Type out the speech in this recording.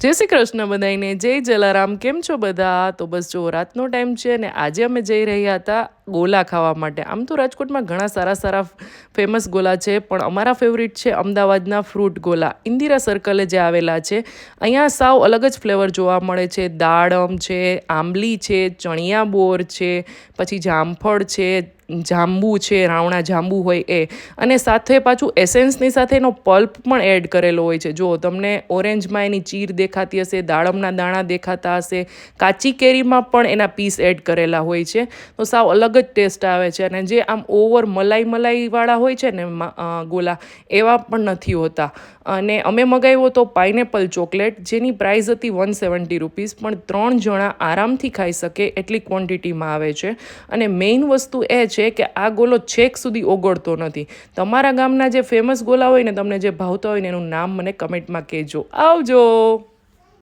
જય શ્રી કૃષ્ણ બધાઈને, જય જલારામ. કેમ છો બધા? તો બસ જો રાતનો ટાઈમ છે ને આજે અમે જઈ રહ્યા હતા ગોલા ખાવા માટે. આમ તો રાજકોટમાં ઘણા સારા ફેમસ ગોલા છે, પણ અમારા ફેવરિટ છે અમદાવાદના ફ્રૂટ ગોલા, ઇન્દિરા સર્કલે જે આવેલા છે. અહીંયા સાવ અલગ જ ફ્લેવર જોવા મળે છે. દાડમ છે, આંબલી છે, ચણિયા બોર છે, પછી જામફળ છે, જાંબુ છે, રાવણા જાંબુ હોય એ, અને સાથે પાછું એસેન્સની સાથે એનો પલ્પ પણ એડ કરેલો હોય છે. જો તમને ઓરેન્જમાં એની ચીર દેખાતી હશે, દાડમના દાણા દેખાતા હશે, કાચી કેરીમાં પણ એના પીસ એડ કરેલા હોય છે. તો સાવ અલગ જ ટેસ્ટ આવે છે. અને જે આમ ઓવર મલાઈવાળા હોય છે ને ગોલા, એવા પણ નથી હોતા. અને અમે મગાવ્યો તો પાઇનેપલ ચોકલેટ, જેની પ્રાઇસ હતી 170 રૂપીસ, પણ 3 જણા આરામથી ખાઈ શકે એટલી ક્વોન્ટિટીમાં આવે છે. અને મેઇન વસ્તુ એ છે કે આ ગોલો છેક સુધી ઓગળતો નથી. તમારા ગામના જે ફેમસ ગોલા હોય ને, તમને જે ભાવતા હોય ને, એનું નામ મને કમેન્ટમાં કહેજો. આવજો.